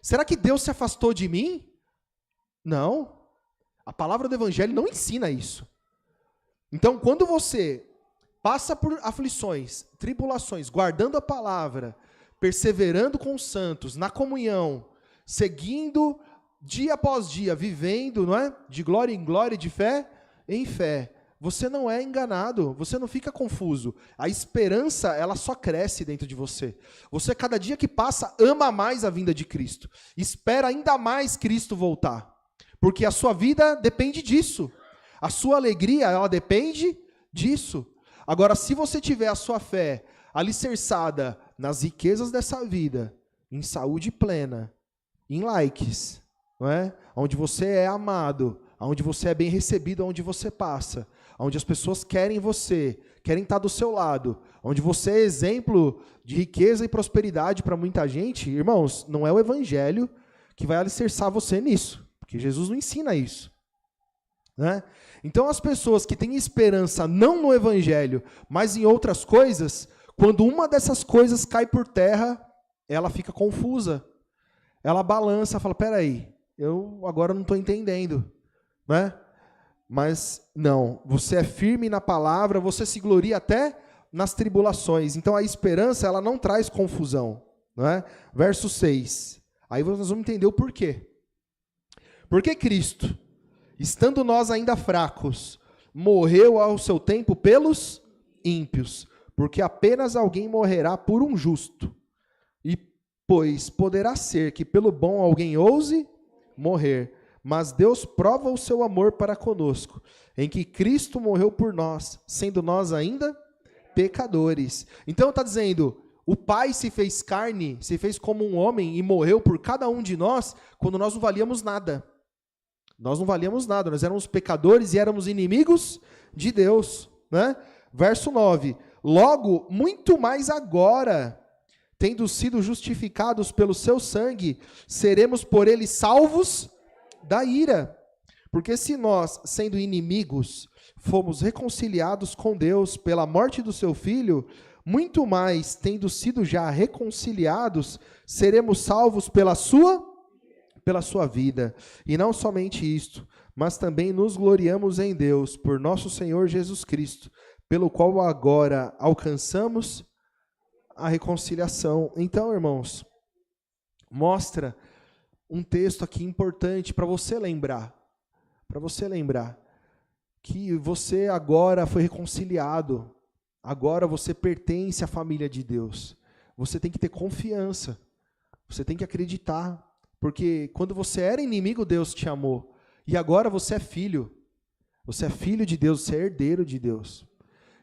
Será que Deus se afastou de mim? Não. A palavra do Evangelho não ensina isso. Então, quando você passa por aflições, tribulações, guardando a palavra, perseverando com os santos, na comunhão, seguindo dia após dia, vivendo, não é? De glória em glória, de fé em fé, você não é enganado, você não fica confuso. A esperança, ela só cresce dentro de você. Você, cada dia que passa, ama mais a vinda de Cristo. Espera ainda mais Cristo voltar. Porque a sua vida depende disso. A sua alegria, ela depende disso. Agora, se você tiver a sua fé alicerçada nas riquezas dessa vida, em saúde plena, em likes, não é? Onde você é amado, onde você é bem recebido, onde você passa, onde as pessoas querem você, querem estar do seu lado, onde você é exemplo de riqueza e prosperidade para muita gente, irmãos, não é o Evangelho que vai alicerçar você nisso, porque Jesus não ensina isso, né? Então, as pessoas que têm esperança não no Evangelho, mas em outras coisas, quando uma dessas coisas cai por terra, ela fica confusa, ela balança, fala, peraí, eu agora não estou entendendo, né? Mas não, você é firme na palavra, você se gloria até nas tribulações. Então a esperança, ela não traz confusão, não é? Verso 6. Aí nós vamos entender o porquê. Porque Cristo, estando nós ainda fracos, morreu ao seu tempo pelos ímpios, porque apenas alguém morrerá por um justo. E pois poderá ser que pelo bom alguém ouse morrer. Mas Deus prova o seu amor para conosco, em que Cristo morreu por nós, sendo nós ainda pecadores. Então está dizendo, o Pai se fez carne, se fez como um homem e morreu por cada um de nós, quando nós não valíamos nada. Nós não valíamos nada, nós éramos pecadores e éramos inimigos de Deus, né? Verso 9, logo, muito mais agora, tendo sido justificados pelo seu sangue, seremos por ele salvos da ira, porque se nós, sendo inimigos, fomos reconciliados com Deus pela morte do seu Filho, muito mais, tendo sido já reconciliados, seremos salvos pela sua vida. E não somente isto, mas também nos gloriamos em Deus, por nosso Senhor Jesus Cristo, pelo qual agora alcançamos a reconciliação. Então, irmãos, mostra um texto aqui importante para você lembrar que você agora foi reconciliado, agora você pertence à família de Deus. Você tem que ter confiança, você tem que acreditar, porque quando você era inimigo, Deus te amou, e agora você é filho de Deus, você é herdeiro de Deus.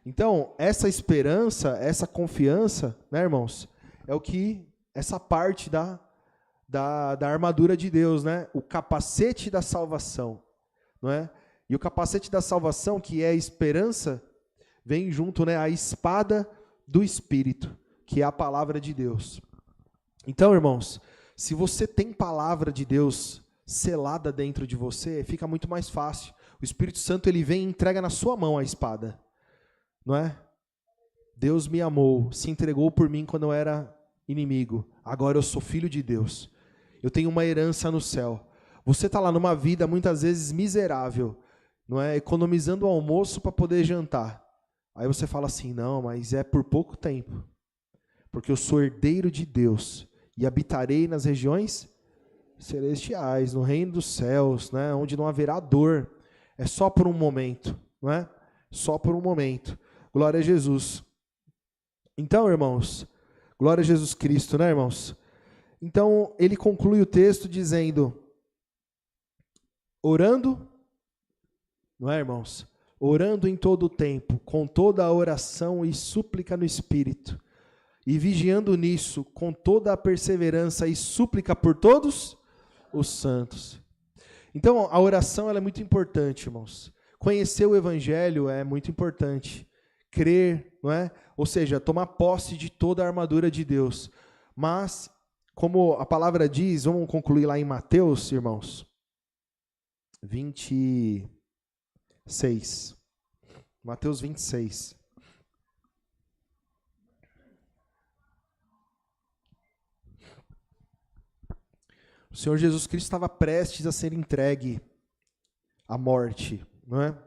Então, essa esperança, essa confiança, né, irmãos, é o que, essa parte da armadura de Deus, né? O capacete da salvação, não é? E o capacete da salvação, que é a esperança, vem junto, né? A espada do Espírito, que é a palavra de Deus. Então, irmãos, se você tem palavra de Deus selada dentro de você, fica muito mais fácil. O Espírito Santo, ele vem e entrega na sua mão a espada, não é? Deus me amou, se entregou por mim quando eu era inimigo. Agora eu sou filho de Deus. Eu tenho uma herança no céu. Você está lá numa vida, muitas vezes, miserável, não é? Economizando o almoço para poder jantar. Aí você fala assim, não, mas é por pouco tempo. Porque eu sou herdeiro de Deus e habitarei nas regiões celestiais, no reino dos céus, né, onde não haverá dor. É só por um momento, não é? Só por um momento. Glória a Jesus. Então, irmãos, glória a Jesus Cristo, né, irmãos? Então, ele conclui o texto dizendo, orando, não é, irmãos? Orando em todo o tempo, com toda a oração e súplica no Espírito, e vigiando nisso, com toda a perseverança e súplica por todos os santos. Então, a oração ela é muito importante, irmãos. Conhecer o Evangelho é muito importante. Crer, não é? Ou seja, tomar posse de toda a armadura de Deus. Mas, como a palavra diz, vamos concluir lá em Mateus, irmãos, 26. Mateus 26. O Senhor Jesus Cristo estava prestes a ser entregue à morte, não é?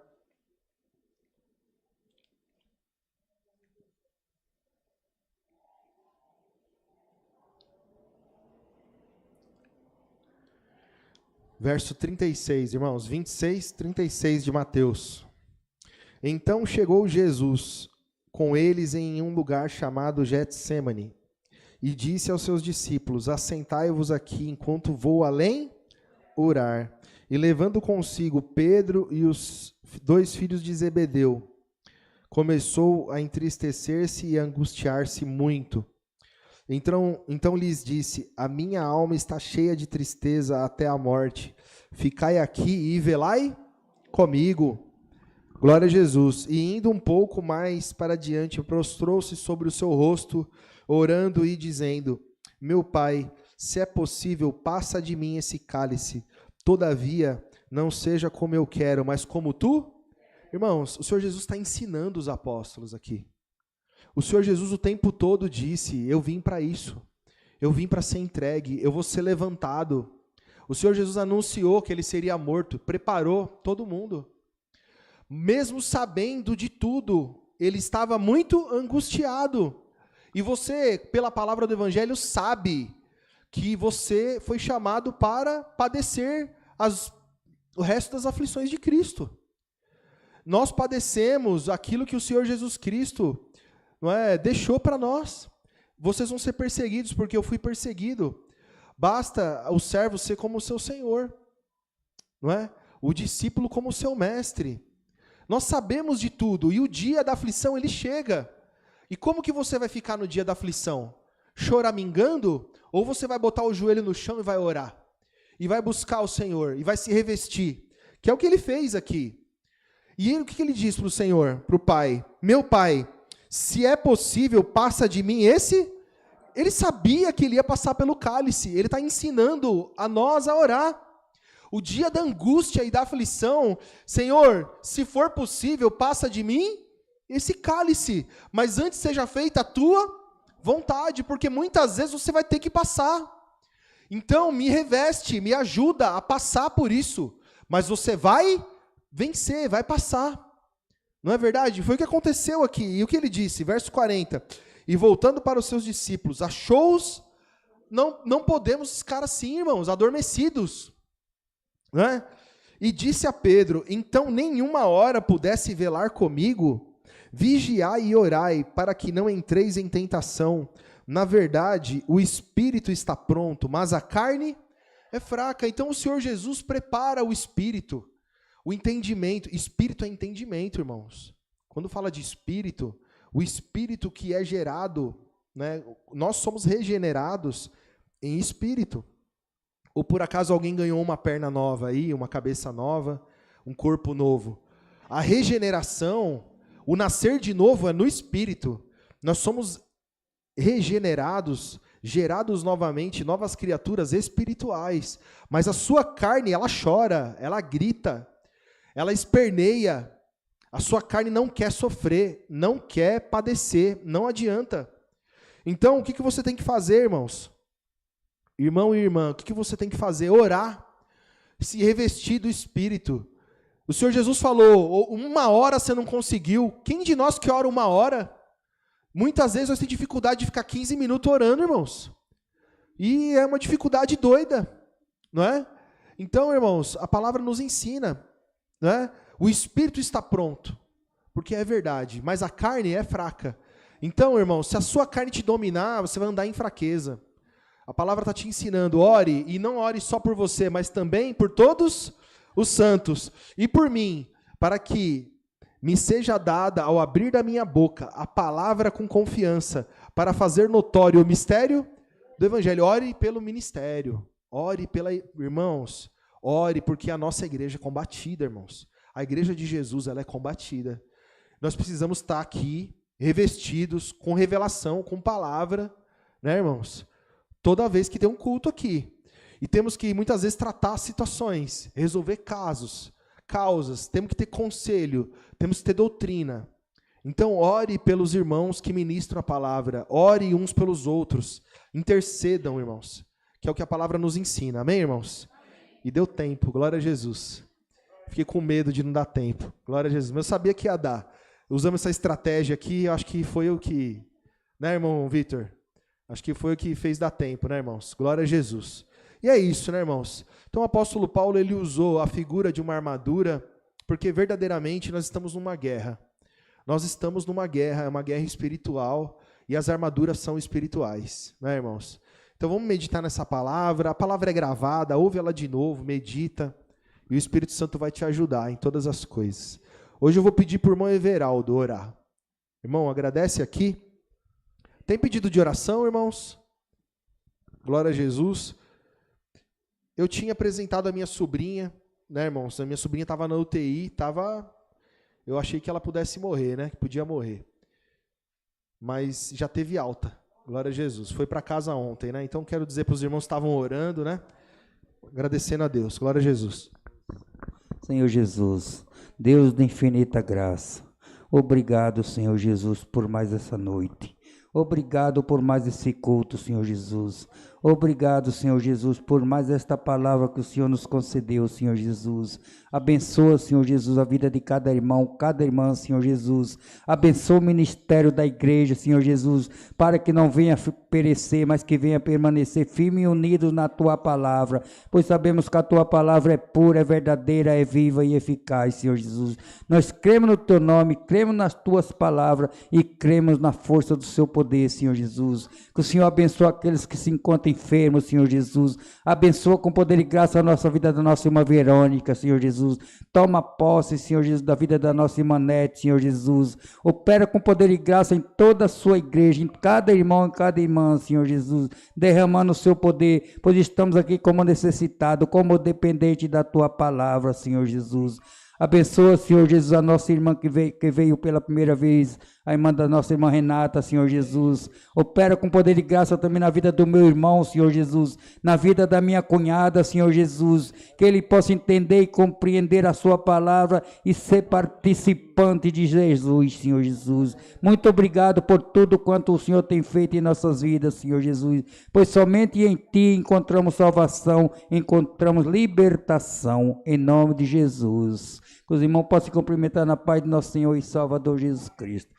Verso 36, irmãos, 26, 36 de Mateus. Então chegou Jesus com eles em um lugar chamado Getsêmani e disse aos seus discípulos, assentai-vos aqui enquanto vou além orar. E levando consigo Pedro e os 2 filhos de Zebedeu, começou a entristecer-se e a angustiar-se muito. Então lhes disse, a minha alma está cheia de tristeza até a morte. Ficai aqui e velai comigo. Glória a Jesus. E indo um pouco mais para diante, prostrou-se sobre o seu rosto, orando e dizendo, meu Pai, se é possível, passa de mim esse cálice. Todavia, não seja como eu quero, mas como tu. Irmãos, o Senhor Jesus está ensinando os apóstolos aqui. O Senhor Jesus o tempo todo disse, eu vim para isso, eu vim para ser entregue, eu vou ser levantado. O Senhor Jesus anunciou que ele seria morto, preparou todo mundo. Mesmo sabendo de tudo, ele estava muito angustiado. E você, pela palavra do Evangelho, sabe que você foi chamado para padecer o resto das aflições de Cristo. Nós padecemos aquilo que o Senhor Jesus Cristo deixou para nós. Vocês vão ser perseguidos porque eu fui perseguido. Basta o servo ser como o seu senhor, não é? O discípulo como o seu mestre. Nós sabemos de tudo e o dia da aflição ele chega. E como que você vai ficar no dia da aflição? Choramingando? Ou você vai botar o joelho no chão e vai orar? E vai buscar o Senhor e vai se revestir? Que é o que ele fez aqui. E ele, o que ele diz para o Senhor, para o Pai? Meu Pai, se é possível, passa de mim esse. Ele sabia que ele ia passar pelo cálice. Ele está ensinando a nós a orar. O dia da angústia e da aflição, Senhor, se for possível, passa de mim esse cálice. Mas antes seja feita a tua vontade, porque muitas vezes você vai ter que passar. Então, me reveste, me ajuda a passar por isso. Mas você vai vencer, vai passar. Não é verdade? Foi o que aconteceu aqui. E o que ele disse? Verso 40. E voltando para os seus discípulos, achou-os, não podemos ficar assim, irmãos, adormecidos. Não é? E disse a Pedro, então nenhuma hora pudesse velar comigo? Vigiai e orai, para que não entreis em tentação. Na verdade, o espírito está pronto, mas a carne é fraca. Então o Senhor Jesus prepara o espírito. O entendimento, espírito é entendimento, irmãos. Quando fala de espírito, o espírito que é gerado, né, nós somos regenerados em espírito. Ou por acaso alguém ganhou uma perna nova aí, uma cabeça nova, um corpo novo. A regeneração, o nascer de novo é no espírito. Nós somos regenerados, gerados novamente, novas criaturas espirituais. Mas a sua carne, ela chora, ela grita, ela esperneia, a sua carne não quer sofrer, não quer padecer, não adianta. Então, o que você tem que fazer, irmãos? Irmão e irmã, o que você tem que fazer? Orar, se revestir do Espírito. O Senhor Jesus falou, 1 hora você não conseguiu, quem de nós que ora 1 hora? Muitas vezes nós temos dificuldade de ficar 15 minutos orando, irmãos. E é uma dificuldade doida. não é? Então, irmãos, a palavra nos ensina, não é? O espírito está pronto, porque é verdade, mas a carne é fraca. Então, irmãos, se a sua carne te dominar, você vai andar em fraqueza. A palavra está te ensinando, ore, e não ore só por você, mas também por todos os santos, e por mim, para que me seja dada, ao abrir da minha boca, a palavra com confiança, para fazer notório o mistério do Evangelho. Ore pelo ministério, ore pela... Irmãos, ore porque a nossa igreja é combatida, irmãos. A igreja de Jesus, ela é combatida. Nós precisamos estar aqui, revestidos, com revelação, com palavra, né, irmãos? Toda vez que tem um culto aqui. E temos que, muitas vezes, tratar situações, resolver causas, temos que ter conselho, temos que ter doutrina. Então, ore pelos irmãos que ministram a palavra, ore uns pelos outros, intercedam, irmãos, que é o que a palavra nos ensina. Amém, irmãos? E deu tempo, glória a Jesus. Fiquei com medo de não dar tempo, glória a Jesus. Mas eu sabia que ia dar. Usamos essa estratégia aqui, eu acho que foi o que... Né, irmão Vitor? Acho que foi o que fez dar tempo, né, irmãos? Glória a Jesus. E é isso, né, irmãos? Então o apóstolo Paulo, ele usou a figura de uma armadura, porque verdadeiramente nós estamos numa guerra. Nós estamos numa guerra, é uma guerra espiritual, e as armaduras são espirituais, né, irmãos? Então vamos meditar nessa palavra, a palavra é gravada, ouve ela de novo, medita, e o Espírito Santo vai te ajudar em todas as coisas. Hoje eu vou pedir para o irmão Everaldo orar. Irmão, agradece aqui. Tem pedido de oração, irmãos? Glória a Jesus. Eu tinha apresentado a minha sobrinha, né, irmãos? A minha sobrinha estava na UTI, eu achei que ela pudesse morrer, né? Que podia morrer. Mas já teve alta. Glória a Jesus. Foi para casa ontem, né? Então quero dizer para os irmãos que estavam orando, né? Agradecendo a Deus. Glória a Jesus. Senhor Jesus, Deus de infinita graça, obrigado, Senhor Jesus, por mais essa noite. Obrigado por mais esse culto, Senhor Jesus. Obrigado, Senhor Jesus, por mais esta palavra que o Senhor nos concedeu, Senhor Jesus. Abençoa, Senhor Jesus, a vida de cada irmão, cada irmã, Senhor Jesus. Abençoa o ministério da igreja, Senhor Jesus, para que não venha perecer, mas que venha permanecer firme e unido na Tua palavra, pois sabemos que a Tua palavra é pura, é verdadeira, é viva e eficaz, Senhor Jesus. Nós cremos no Teu nome, cremos nas Tuas palavras e cremos na força do Seu poder, Senhor Jesus. Que o Senhor abençoe aqueles que se encontram enfermos, Senhor Jesus. Abençoa com poder e graça a nossa vida da nossa irmã Verônica, Senhor Jesus. Toma posse, Senhor Jesus, da vida da nossa irmã Nete, Senhor Jesus. Opera com poder e graça em toda a sua igreja, em cada irmão, em cada irmã, Senhor Jesus, derramando o seu poder, pois estamos aqui como necessitados, como dependente da tua palavra, Senhor Jesus. Abençoa, Senhor Jesus, a nossa irmã que veio pela primeira vez, a irmã da nossa irmã Renata, Senhor Jesus. Opera com poder e graça também na vida do meu irmão, Senhor Jesus, na vida da minha cunhada, Senhor Jesus, que ele possa entender e compreender a sua palavra e ser participante de Jesus, Senhor Jesus. Muito obrigado por tudo quanto o Senhor tem feito em nossas vidas, Senhor Jesus, pois somente em Ti encontramos salvação, encontramos libertação, em nome de Jesus. Que os irmãos possam se cumprimentar na paz de nosso Senhor e Salvador Jesus Cristo.